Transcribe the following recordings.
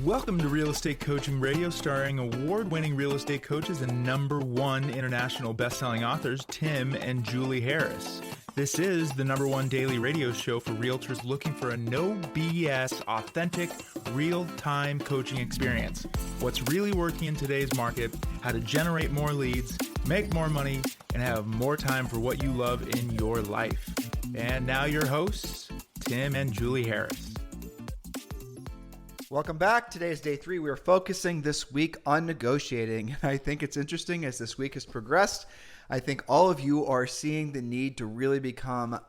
Welcome to Real Estate Coaching Radio, starring award-winning real estate coaches and #1 international best-selling authors, Tim and Julie Harris. This is the #1 daily radio show for realtors looking for a no BS, authentic, real-time coaching experience. What's really working in today's market, how to generate more leads, make more money, and have more time for what you love in your life. And now your hosts, Tim and Julie Harris. Welcome back. Today is day 3. We are focusing this week on negotiating. I think it's interesting as this week has progressed. I think all of you are seeing the need to really become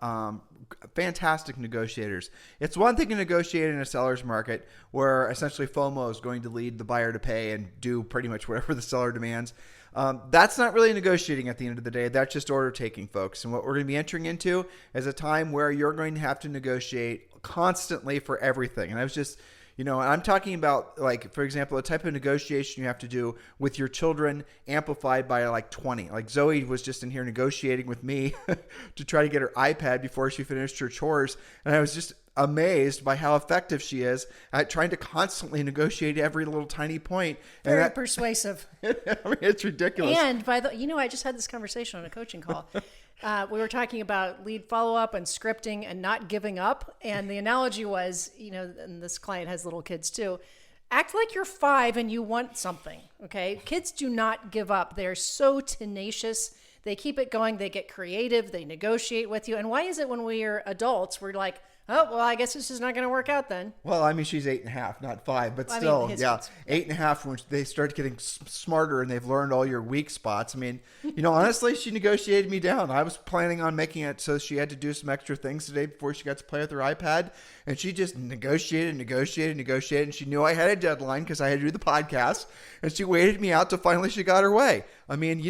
fantastic negotiators. It's one thing to negotiate in a seller's market where essentially FOMO is going to lead the buyer to pay and do pretty much whatever the seller demands. That's not really negotiating at the end of the day. That's just order taking, folks. And what we're going to be entering into is a time where you're going to have to negotiate constantly for everything. And I was just... I'm talking about, like, for example, a type of negotiation you have to do with your children amplified by like 20. Like Zoe was just in here negotiating with me to try to get her iPad before she finished her chores. And I was just amazed by how effective she is at trying to constantly negotiate every little tiny point. Very persuasive. I mean, it's ridiculous. And I just had this conversation on a coaching call. We were talking about lead follow-up and scripting and not giving up. And the analogy was, and this client has little kids too, act like you're 5 and you want something, okay? Kids do not give up. They're so tenacious. They keep it going. They get creative. They negotiate with you. And why is it when we are adults, we're like, oh, well, I guess this is not going to work out then. Well, I mean, she's 8.5, not 5, but still, yeah, 8.5 when they start getting smarter and they've learned all your weak spots. I mean, honestly, she negotiated me down. I was planning on making it so she had to do some extra things today before she got to play with her iPad. And she just negotiated. And she knew I had a deadline because I had to do the podcast. And she waited me out till finally she got her way. I mean,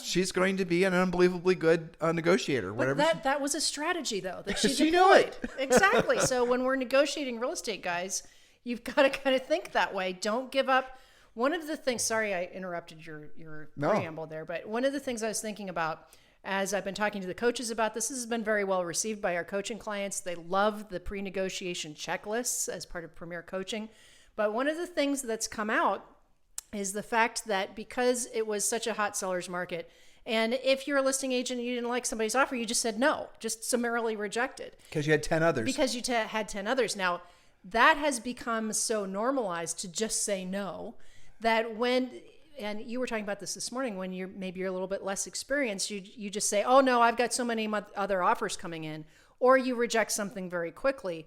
she's going to be an unbelievably good negotiator. But that was a strategy, though, that she She knew it. Exactly. So when we're negotiating real estate, guys, you've got to kind of think that way. Don't give up. One of the things, sorry, I interrupted your preamble there, but one of the things I was thinking about as I've been talking to the coaches about this has been very well received by our coaching clients. They love the pre-negotiation checklists as part of Premier Coaching. But one of the things that's come out is the fact that because it was such a hot seller's market, and if you're a listing agent and you didn't like somebody's offer, you just said no, just summarily rejected. Because you had 10 others. Because you had 10 others. Now, that has become so normalized to just say no that and you were talking about this morning, when you're a little bit less experienced, you just say, oh no, I've got so many other offers coming in, or you reject something very quickly.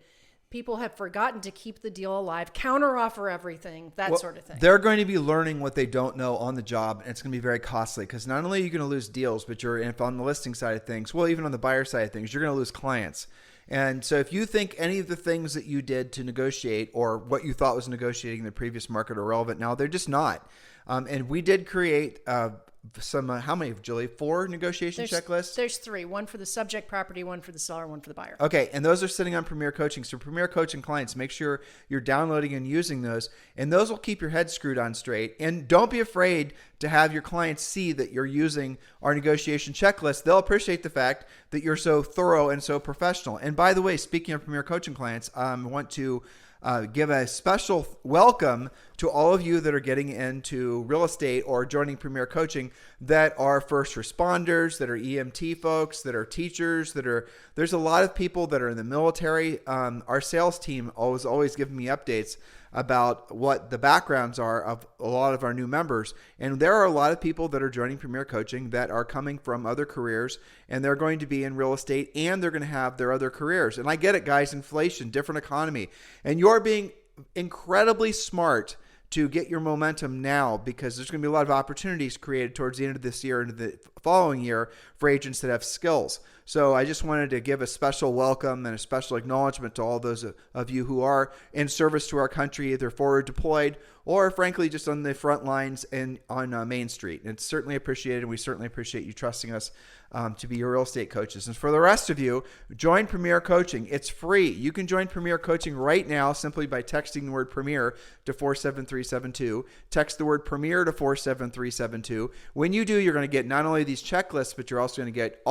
People have forgotten to keep the deal alive, counteroffer everything, sort of thing. They're going to be learning what they don't know on the job, and it's going to be very costly because not only are you going to lose deals, but if on the listing side of things, well, even on the buyer side of things, you're going to lose clients. And so if you think any of the things that you did to negotiate or what you thought was negotiating in the previous market are relevant now, they're just not. And we did create how many, Julie? 4 negotiation checklists? There's 3. One for the subject property, one for the seller, one for the buyer. Okay, and those are sitting on Premier Coaching. So Premier Coaching clients, make sure you're downloading and using those, and those will keep your head screwed on straight. And don't be afraid to have your clients see that you're using our negotiation checklist. They'll appreciate the fact that you're so thorough and so professional. And by the way, speaking of Premier Coaching clients, I want to give a special welcome to all of you that are getting into real estate or joining Premier Coaching that are first responders, that are EMT folks, that are teachers, there's a lot of people that are in the military. Our sales team always giving me updates about what the backgrounds are of a lot of our new members. And there are a lot of people that are joining Premier Coaching that are coming from other careers, and they're going to be in real estate and they're going to have their other careers. And I get it, guys, inflation, different economy. And you're being incredibly smart to get your momentum now, because there's going to be a lot of opportunities created towards the end of this year and the following year for agents that have skills. So I just wanted to give a special welcome and a special acknowledgement to all those of you who are in service to our country, either forward deployed or frankly just on the front lines and on Main Street. And it's certainly appreciated, and we certainly appreciate you trusting us to be your real estate coaches. And for the rest of you, join Premier Coaching. It's free. You can join Premier Coaching right now simply by texting the word Premier to 47372. Text the word Premier to 47372. When you do, you're going to get not only these checklists, but you're also going to get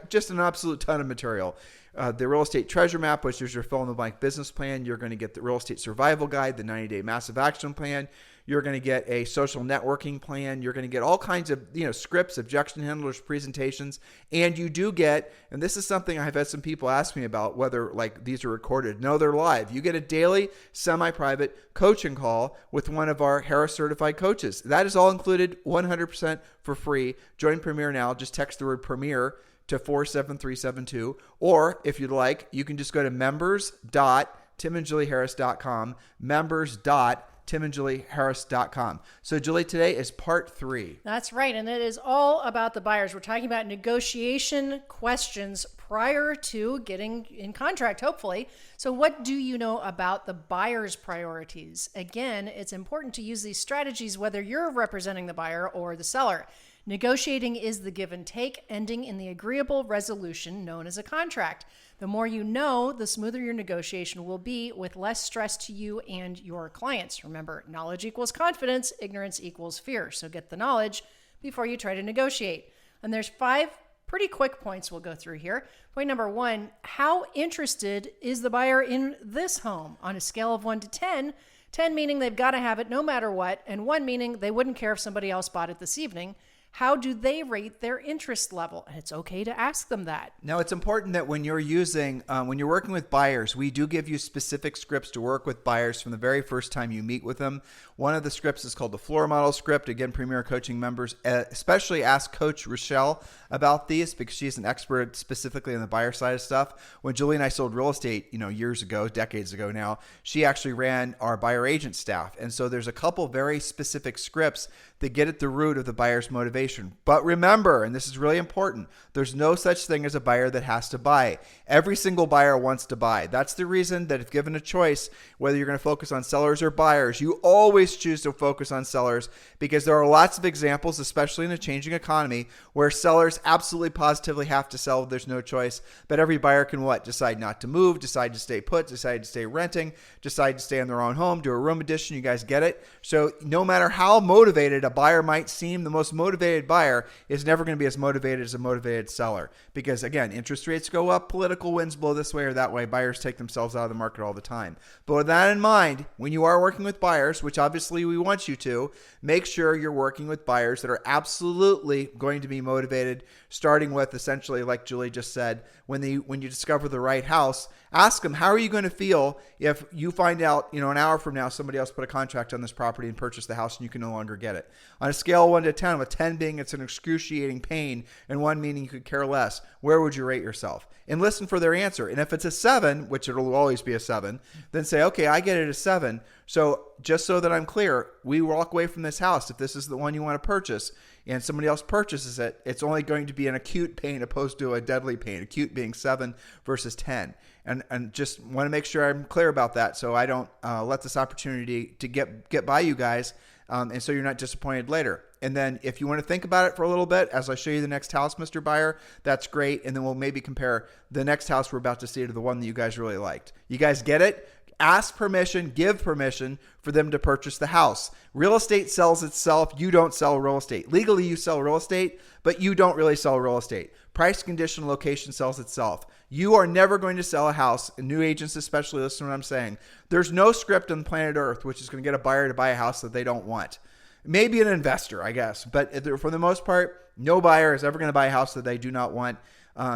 just an absolute ton of material. the real estate treasure map, which is your fill in the blank business plan. You're going to get the real estate survival guide, the 90-day massive action plan. You're going to get a social networking plan. You're going to get all kinds of, scripts, objection handlers, presentations. And you do get, and this is something I've had some people ask me about, whether like these are recorded. No, they're live. You get a daily semi-private coaching call with one of our Harris certified coaches. That is all included 100% for free. Join Premier now. Just text the word Premier to 47372. Or if you'd like, you can just go to members.timandjulieharris.com, members.timandjulieharris.com. So Julie, today is part 3. That's right. And it is all about the buyers. We're talking about negotiation questions prior to getting in contract, hopefully. So what do you know about the buyer's priorities? Again, it's important to use these strategies whether you're representing the buyer or the seller. Negotiating is the give and take, ending in the agreeable resolution known as a contract. The more you know, the smoother your negotiation will be with less stress to you and your clients. Remember, knowledge equals confidence, ignorance equals fear. So get the knowledge before you try to negotiate. And there's 5 pretty quick points we'll go through here. Point number 1, how interested is the buyer in this home? On a scale of 1 to 10, 10 meaning they've got to have it no matter what, and 1 meaning they wouldn't care if somebody else bought it this evening. How do they rate their interest level? And it's okay to ask them that. Now, it's important that when you're working with buyers, we do give you specific scripts to work with buyers from the very first time you meet with them. One of the scripts is called the floor model script. Again, Premier Coaching members especially ask Coach Rochelle about these because she's an expert specifically on the buyer side of stuff. When Julie and I sold real estate, years ago, decades ago now, she actually ran our buyer agent staff. And so there's a couple very specific scripts that get at the root of the buyer's motivation. But remember, and this is really important, there's no such thing as a buyer that has to buy. Every single buyer wants to buy. That's the reason that if given a choice, whether you're going to focus on sellers or buyers, you always choose to focus on sellers because there are lots of examples, especially in a changing economy, where sellers absolutely positively have to sell. There's no choice. But every buyer can what? Decide not to move, decide to stay put, decide to stay renting, decide to stay in their own home, do a room addition. You guys get it? So no matter how motivated a buyer might seem, the most motivated buyer is never going to be as motivated as a motivated seller because, again, interest rates go up, political winds blow this way or that way. Buyers take themselves out of the market all the time. But with that in mind, when you are working with buyers, which obviously we want you to, make sure you're working with buyers that are absolutely going to be motivated, starting with essentially, like Julie just said, when you discover the right house, ask them, how are you going to feel if you find out, an hour from now, somebody else put a contract on this property and purchased the house and you can no longer get it? On a scale of 1 to 10, with 10 being it's an excruciating pain and 1 meaning you could care less, where would you rate yourself? And listen for their answer. And if it's a 7, which it'll always be a 7, then say, okay, I get it a 7. So just so that I'm clear, we walk away from this house. If this is the one you want to purchase and somebody else purchases it, it's only going to be an acute pain opposed to a deadly pain, acute being 7 versus 10. And just want to make sure I'm clear about that so I don't let this opportunity to get by you guys and so you're not disappointed later. And then if you want to think about it for a little bit, as I show you the next house, Mr. Buyer, that's great. And then we'll maybe compare the next house we're about to see to the one that you guys really liked. You guys get it? Ask permission, give permission for them to purchase the house. Real estate sells itself. You don't sell real estate. Legally, you sell real estate, but you don't really sell real estate. Price, condition, location sells itself. You are never going to sell a house, and new agents especially, listen to what I'm saying. There's no script on planet Earth which is going to get a buyer to buy a house that they don't want. Maybe an investor, I guess. But for the most part, no buyer is ever going to buy a house that they do not want.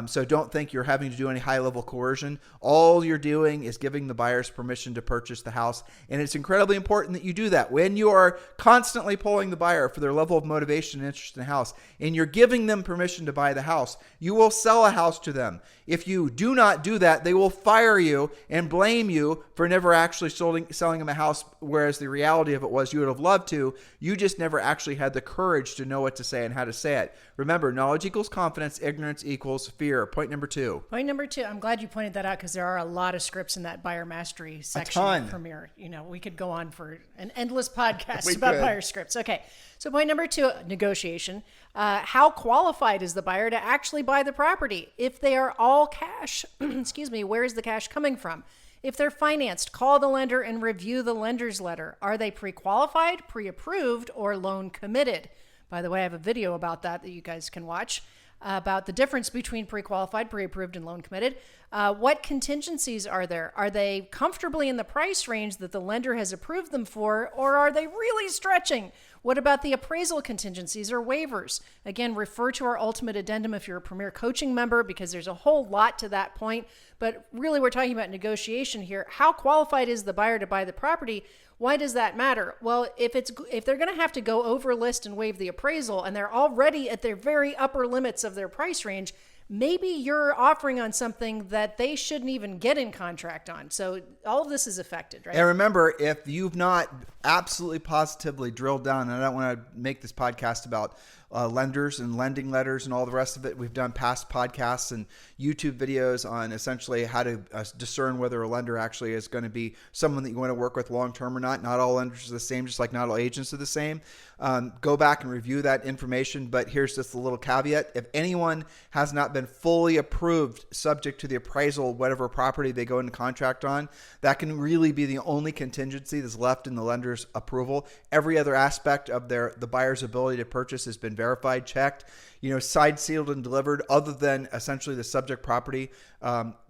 So don't think you're having to do any high-level coercion. All you're doing is giving the buyers permission to purchase the house. And it's incredibly important that you do that. When you are constantly polling the buyer for their level of motivation and interest in the house, and you're giving them permission to buy the house, you will sell a house to them. If you do not do that, they will fire you and blame you for never actually selling them a house, whereas the reality of it was you would have loved to. You just never actually had the courage to know what to say and how to say it. Remember, knowledge equals confidence, ignorance equals fear. Point number 2. Point number 2. I'm glad you pointed that out because there are a lot of scripts in that buyer mastery section of Premier. We could go on for an endless podcast about buyer scripts. Okay. So point number 2, negotiation. How qualified is the buyer to actually buy the property? If they are all cash, where is the cash coming from? If they're financed, call the lender and review the lender's letter. Are they pre-qualified, pre-approved, or loan committed? By the way, I have a video about that you guys can watch about the difference between pre-qualified, pre-approved, and loan committed. What contingencies are there? Are they comfortably in the price range that the lender has approved them for, or are they really stretching? What about the appraisal contingencies or waivers? Again, refer to our ultimate addendum if you're a Premier Coaching member, because there's a whole lot to that point. But really, we're talking about negotiation here. How qualified is the buyer to buy the property? Why does that matter? Well, if they're going to have to go over list and waive the appraisal, and they're already at their very upper limits of their price range, maybe you're offering on something that they shouldn't even get in contract on. So all of this is affected, right? And remember, if you've not absolutely positively drilled down, and I don't want to make this podcast about lenders and lending letters and all the rest of it. We've done past podcasts and YouTube videos on essentially how to discern whether a lender actually is going to be someone that you want to work with long-term or not. Not all lenders are the same, just like not all agents are the same. Go back and review that information. But here's just a little caveat. If anyone has not been fully approved subject to the appraisal of whatever property they go into contract on, that can really be the only contingency that's left in the lender's approval. Every other aspect of the buyer's ability to purchase has been verified, checked, side sealed and delivered, other than essentially the subject property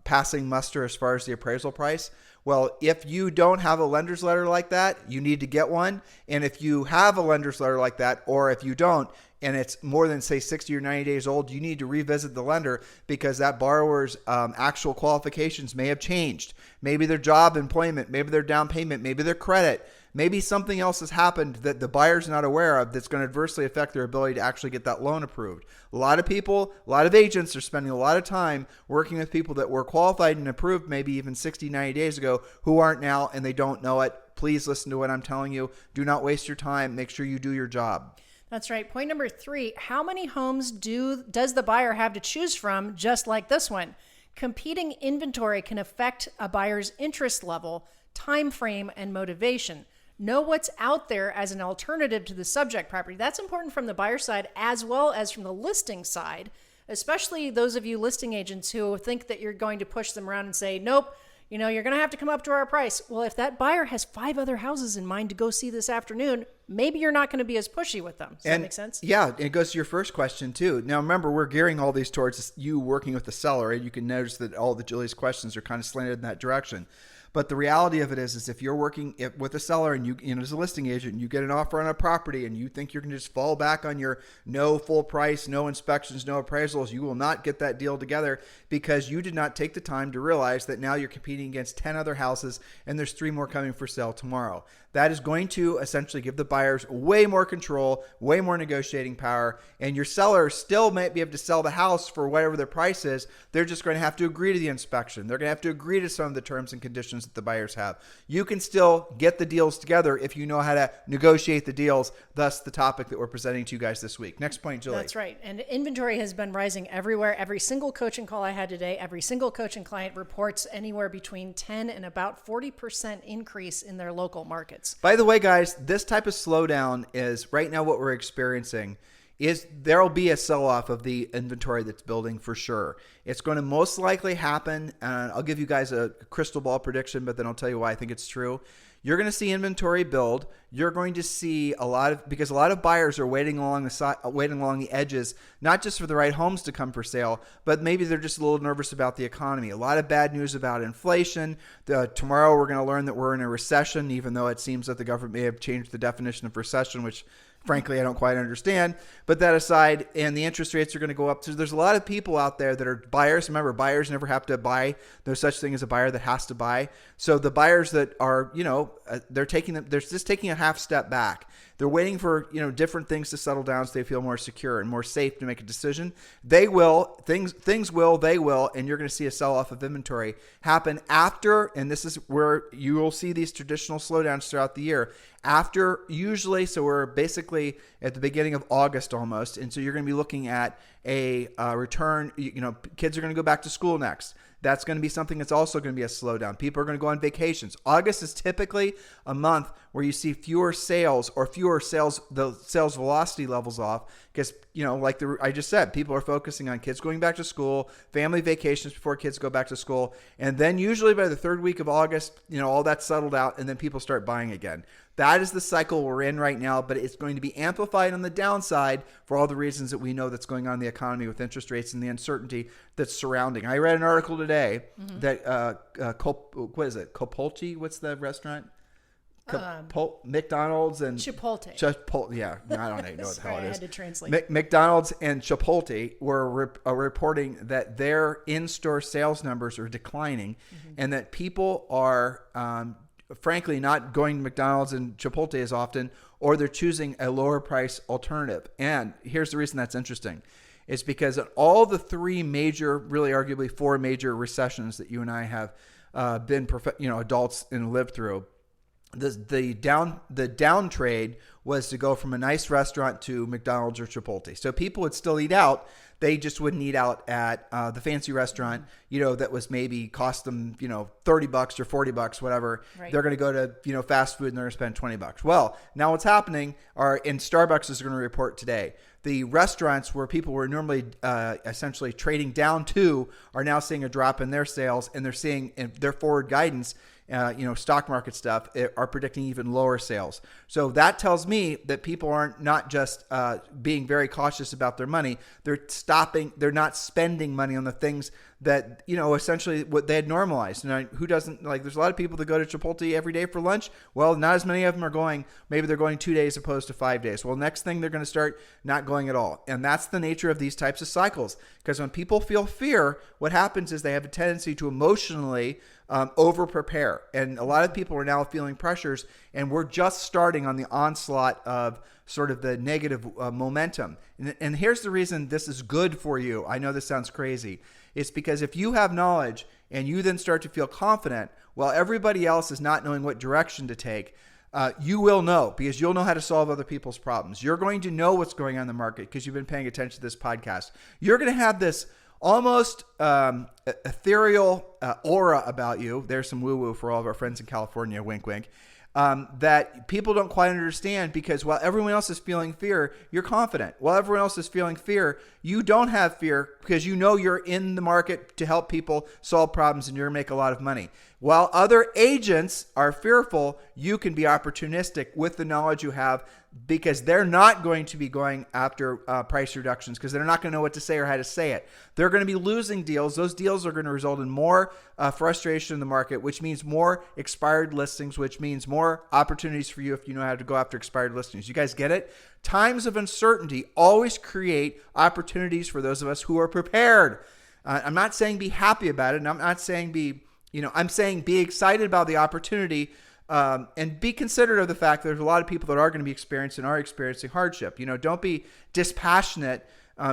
passing muster as far as the appraisal price. Well, if you don't have a lender's letter like that, you need to get one. And if you have a lender's letter like that, or if you don't, and it's more than, say, 60 or 90 days old, you need to revisit the lender because that borrower's actual qualifications may have changed. Maybe their job, employment, maybe their down payment, maybe their credit. Maybe something else has happened that the buyer's not aware of that's going to adversely affect their ability to actually get that loan approved. A lot of people, a lot of agents are spending a lot of time working with people that were qualified and approved maybe even 60, 90 days ago who aren't now, and they don't know it. Please listen to what I'm telling you. Do not waste your time. Make sure you do your job. That's right. Point number 3, how many homes does the buyer have to choose from, just like this one? Competing inventory can affect a buyer's interest level, time frame, and motivation. Know what's out there as an alternative to the subject property. That's important from the buyer side as well as from the listing side, especially those of you listing agents who think that you're going to push them around and say, nope, you're going to have to come up to our price. Well, if that buyer has 5 other houses in mind to go see this afternoon, maybe you're not going to be as pushy with them. Does that make sense? Yeah, it goes to your first question too. Now, remember, we're gearing all these towards you working with the seller, and you can notice that all the Julie's questions are kind of slanted in that direction. But the reality of it is if you're working with a seller and you as a listing agent, and you get an offer on a property and you think you're going to just fall back on your no full price, no inspections, no appraisals, you will not get that deal together because you did not take the time to realize that now you're competing against 10 other houses and there's 3 more coming for sale tomorrow. That is going to essentially give the buyers way more control, way more negotiating power, and your seller still might be able to sell the house for whatever their price is. They're just going to have to agree to the inspection. They're going to have to agree to some of the terms and conditions that the buyers have. You can still get the deals together if you know how to negotiate the deals, thus the topic that we're presenting to you guys this week. Next point, Julie. That's right. And inventory has been rising everywhere. Every single coaching call I had today, every single coaching client reports anywhere between 10 and about 40% increase in their local markets. By the way, guys, this type of slowdown is right now what we're experiencing is there'll be a sell-off of the inventory that's building for sure. It's going to most likely happen, and I'll give you guys a crystal ball prediction, but then I'll tell you why I think it's true. You're going to see inventory build. You're going to see because a lot of buyers are waiting along the edges, not just for the right homes to come for sale, but maybe they're just a little nervous about the economy. A lot of bad news about inflation. Tomorrow we're going to learn that we're in a recession, even though it seems that the government may have changed the definition of recession, which frankly, I don't quite understand. But that aside, and the interest rates are going to go up. So there's a lot of people out there that are buyers. Remember, buyers never have to buy. There's such thing as a buyer that has to buy. So the buyers that are, they're just taking a half step back. They're waiting for, different things to settle down so they feel more secure and more safe to make a decision. They will, things will, and you're going to see a sell-off of inventory happen after, and this is where you will see these traditional slowdowns throughout the year. After usually, so we're basically at the beginning of August almost, and so you're going to be looking at a return. Kids are going to go back to school next. That's going to be something that's also going to be a slowdown. People are going to go on vacations. August is typically a month where you see fewer sales, the sales velocity levels off because I just said, people are focusing on kids going back to school, family vacations before kids go back to school. And then usually by the third week of August, all that's settled out and then people start buying again. That is the cycle we're in right now, but it's going to be amplified on the downside for all the reasons that we know that's going on in the economy with interest rates and the uncertainty that's surrounding. I read an article today that, what is it? Chipotle? What's the restaurant? McDonald's and Chipotle. Yeah, I don't even know what the hell it is. I had to translate. McDonald's and Chipotle were reporting that their in-store sales numbers are declining, and that people are frankly not going to McDonald's and Chipotle as often, or they're choosing a lower price alternative. And here's the reason that's interesting. It's because in all the three major, really arguably four major recessions that you and I have been adults and lived through, the down trade was to go from a nice restaurant to McDonald's or Chipotle. So people would still eat out. They just wouldn't eat out at the fancy restaurant, that was maybe cost them, $30 or $40, whatever. Right. They're going to go to, fast food and they're going to spend $20. Well, now what's happening and Starbucks is going to report today. The restaurants where people were normally essentially trading down to are now seeing a drop in their sales, and they're seeing in their forward guidance, stock market stuff, are predicting even lower sales. So that tells me that people aren't not just being very cautious about their money. They're not spending money on the things that, essentially what they had normalized. And who doesn't, there's a lot of people that go to Chipotle every day for lunch. Well, not as many of them are going. Maybe they're going 2 days opposed to 5 days. Well, next thing they're going to start not going at all. And that's the nature of these types of cycles. Because when people feel fear, what happens is they have a tendency to emotionally over prepare. And a lot of people are now feeling pressures, and we're just starting on the onslaught of sort of the negative momentum. And here's the reason this is good for you. I know this sounds crazy. It's because if you have knowledge and you then start to feel confident while everybody else is not knowing what direction to take, you will know, because you'll know how to solve other people's problems. You're going to know what's going on in the market because you've been paying attention to this podcast. You're going to have this almost ethereal aura about you. There's some woo-woo for all of our friends in California, wink, wink, that people don't quite understand, because while everyone else is feeling fear, you're confident. While everyone else is feeling fear, you don't have fear because you know you're in the market to help people solve problems and you're going to make a lot of money. While other agents are fearful, you can be opportunistic with the knowledge you have, because they're not going to be going after price reductions because they're not going to know what to say or how to say it. They're going to be losing deals. Those deals are going to result in more frustration in the market, which means more expired listings, which means more opportunities for you if you know how to go after expired listings. You guys get it? Times of uncertainty always create opportunities for those of us who are prepared. I'm not saying be happy about it, and I'm not saying I'm saying be excited about the opportunity. And be considerate of the fact that there's a lot of people that are going to be experiencing hardship. Don't be dispassionate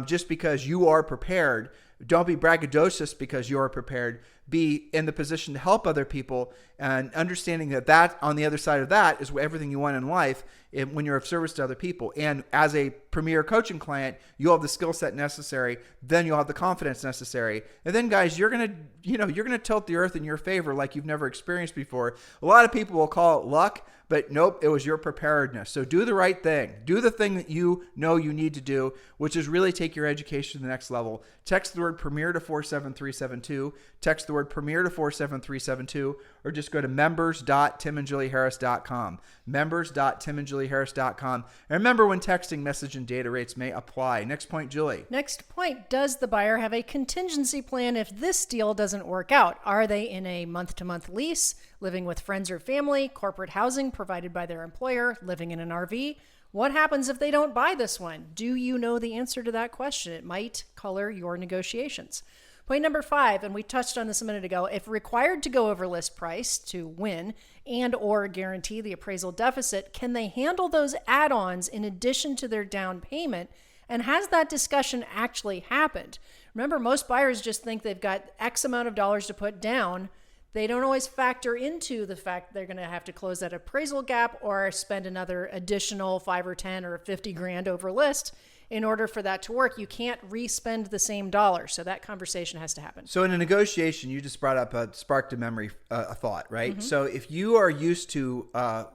just because you are prepared. Don't be braggadocious because you are prepared. Be in the position to help other people, and understanding that on the other side of that is everything you want in life when you're of service to other people. And as a premier coaching client, you'll have the skill set necessary. Then you'll have the confidence necessary. And then, guys, you're going to tilt the earth in your favor like you've never experienced before. A lot of people will call it luck, but nope, it was your preparedness. So do the right thing. Do the thing that you know you need to do, which is really take your education to the next level. Text the word premier to 47372. Text the word premier to 47372, or just go to members.timandjulieharris.com. Members.timandjulieharris.com. And remember, when texting, message and data rates may apply. Next point, Julie. Next point, does the buyer have a contingency plan if this deal doesn't work out? Are they in a month-to-month lease, living with friends or family, corporate housing provided by their employer, living in an RV? What happens if they don't buy this one? Do you know the answer to that question? It might color your negotiations. Point number 5, and we touched on this a minute ago, if required to go over list price to win and or guarantee the appraisal deficit, can they handle those add-ons in addition to their down payment? And has that discussion actually happened? Remember, most buyers just think they've got X amount of dollars to put down. They don't always factor into the fact they're going to have to close that appraisal gap or spend another additional 5 or 10 or 50 grand over list in order for that to work. You can't re-spend the same dollar. So that conversation has to happen. So in a negotiation, you just brought up sparked a memory, a thought, right? So if you are used to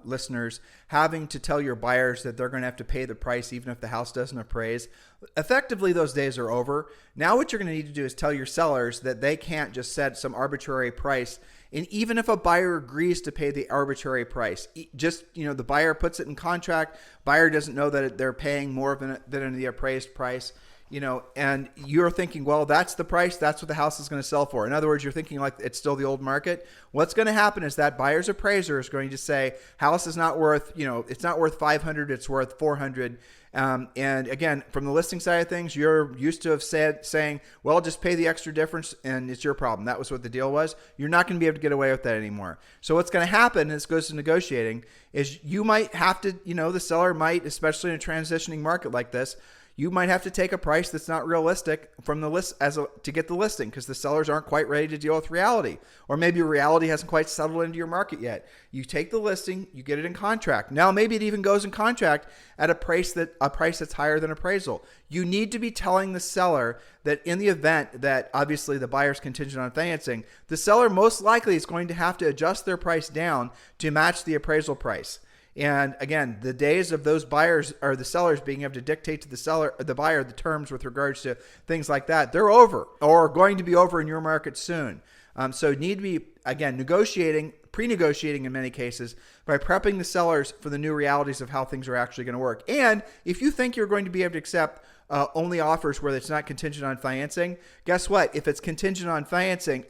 listeners having to tell your buyers that they're going to have to pay the price even if the house doesn't appraise, effectively those days are over. Now what you're going to need to do is tell your sellers that they can't just set some arbitrary price. And even if a buyer agrees to pay the arbitrary price, just, the buyer puts it in contract, buyer doesn't know that they're paying more than the appraised price, and you're thinking, well, that's the price, that's what the house is going to sell for. In other words, you're thinking like it's still the old market. What's going to happen is that buyer's appraiser is going to say, house is not worth, it's not worth 500, it's worth 400. And again, from the listing side of things, you're used to saying, well, just pay the extra difference and it's your problem. That was what the deal was. You're not going to be able to get away with that anymore. So what's going to happen, and this goes to negotiating, is you might have to, the seller might, especially in a transitioning market like this, you might have to take a price that's not realistic from the list to get the listing, because the sellers aren't quite ready to deal with reality, or maybe reality hasn't quite settled into your market yet. You take the listing, you get it in contract. Now maybe it even goes in contract at a price that's higher than appraisal. You need to be telling the seller that in the event that obviously the buyer's contingent on financing, the seller most likely is going to have to adjust their price down to match the appraisal price. And again, the days of those buyers or the sellers being able to dictate to the buyer, the terms with regards to things like that, they're over or going to be over in your market soon. So need to be, again, pre-negotiating in many cases by prepping the sellers for the new realities of how things are actually going to work. And if you think you're going to be able to accept only offers where it's not contingent on financing, guess what? If it's contingent on financing,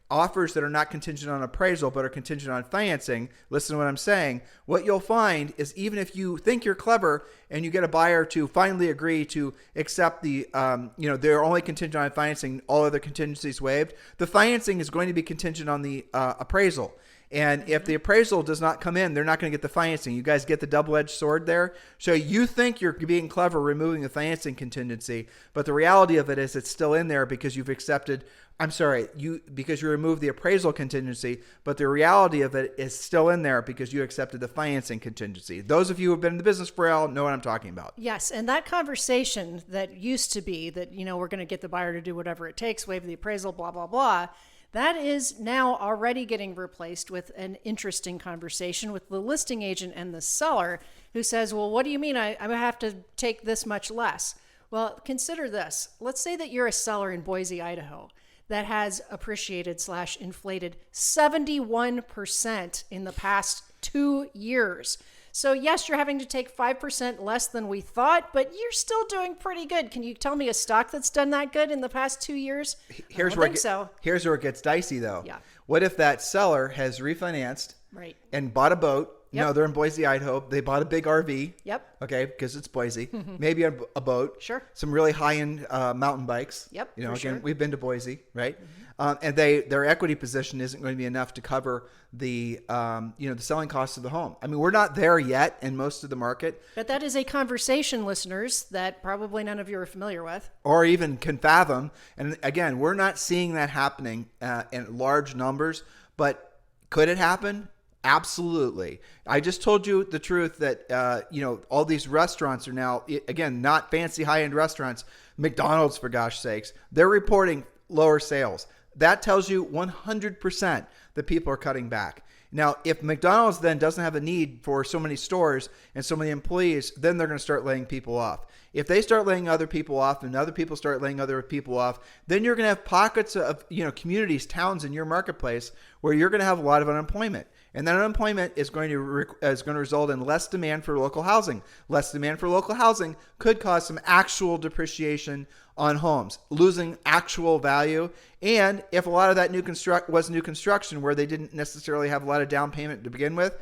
offers that are not contingent on appraisal but are contingent on financing, listen to what I'm saying, what you'll find is even if you think you're clever and you get a buyer to finally agree to accept they're only contingent on financing, all other contingencies waived, the financing is going to be contingent on the appraisal. And if the appraisal does not come in, they're not going to get the financing. You guys get the double-edged sword there? So you think you're being clever removing the financing contingency, but the reality of it is it's still in there because you've accepted, because you removed the appraisal contingency, but the reality of it is still in there because you accepted the financing contingency. Those of you who have been in the business for a while know what I'm talking about. Yes, and that conversation that used to be that, we're going to get the buyer to do whatever it takes, waive the appraisal, blah, blah, blah, that is now already getting replaced with an interesting conversation with the listing agent and the seller who says, well, what do you mean I have to take this much less? Well, consider this. Let's say that you're a seller in Boise, Idaho that has appreciated/inflated 71% in the past 2 years. So yes, you're having to take 5% less than we thought, but you're still doing pretty good. Can you tell me a stock that's done that good in the past 2 years? Here's where it gets dicey though. Yeah. What if that seller has refinanced and bought a boat? Yep. No, they're in Boise, Idaho. They bought a big RV. Yep. Okay, because it's Boise. Maybe a boat. Sure. Some really high-end mountain bikes. Yep. Again, we've been to Boise, right? And their equity position isn't going to be enough to cover the the selling costs of the home. I mean, we're not there yet in most of the market. But that is a conversation, listeners, that probably none of you are familiar with, or even can fathom. And again, we're not seeing that happening in large numbers. But could it happen? Absolutely. I just told you the truth that, all these restaurants are now, again, not fancy high-end restaurants, McDonald's for gosh sakes, they're reporting lower sales. That tells you 100% that people are cutting back. Now, if McDonald's then doesn't have a need for so many stores and so many employees, then they're going to start laying people off. If they start laying other people off and other people start laying other people off, then you're going to have pockets of, communities, towns in your marketplace where you're going to have a lot of unemployment. And that unemployment is going to result in less demand for local housing. Less demand for local housing could cause some actual depreciation on homes, losing actual value. And if a lot of that was new construction where they didn't necessarily have a lot of down payment to begin with,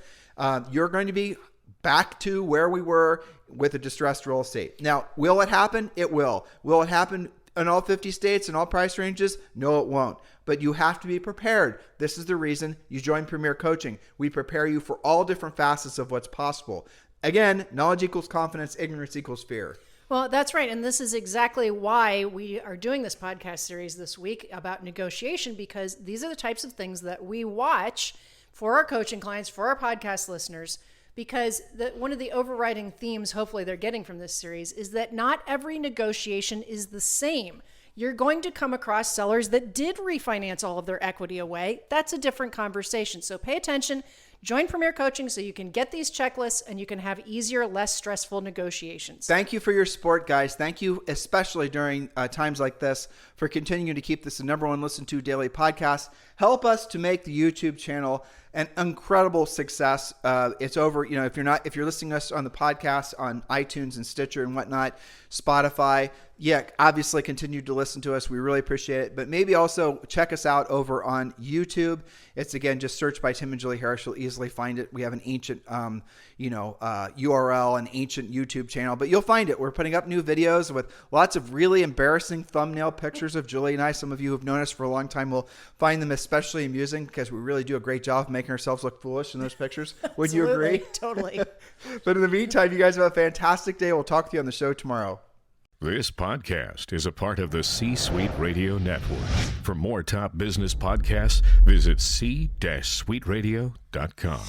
you're going to be back to where we were with a distressed real estate. Now, will it happen? It will. Will it happen in all 50 states and all price ranges? No, it won't. But you have to be prepared. This is the reason you join Premier Coaching. We prepare you for all different facets of what's possible. Again, knowledge equals confidence, ignorance equals fear. Well, that's right. And this is exactly why we are doing this podcast series this week about negotiation, because these are the types of things that we watch for our coaching clients, for our podcast listeners, because one of the overriding themes, hopefully they're getting from this series, is that not every negotiation is the same. You're going to come across sellers that did refinance all of their equity away. That's a different conversation. So pay attention. Join Premier Coaching so you can get these checklists and you can have easier, less stressful negotiations. Thank you for your support, guys. Thank you, especially during times like this, for continuing to keep this the number one listened to daily podcast. Help us to make the YouTube channel an incredible success. It's over, if you're listening to us on the podcast on iTunes and Stitcher and whatnot, Spotify, obviously continue to listen to us. We really appreciate it. But maybe also check us out over on YouTube. It's, again, just search by Tim and Julie Harris. You'll easily find it. We have an ancient, URL, an ancient YouTube channel, but you'll find it. We're putting up new videos with lots of really embarrassing thumbnail pictures of Julie and I. Some of you who've known us for a long time will find them especially amusing because we really do a great job of making ourselves look foolish in those pictures. Would you agree? Totally. But in the meantime, you guys have a fantastic day. We'll talk to you on the show tomorrow. This podcast is a part of the C-Suite Radio Network. For more top business podcasts, visit c-suiteradio.com.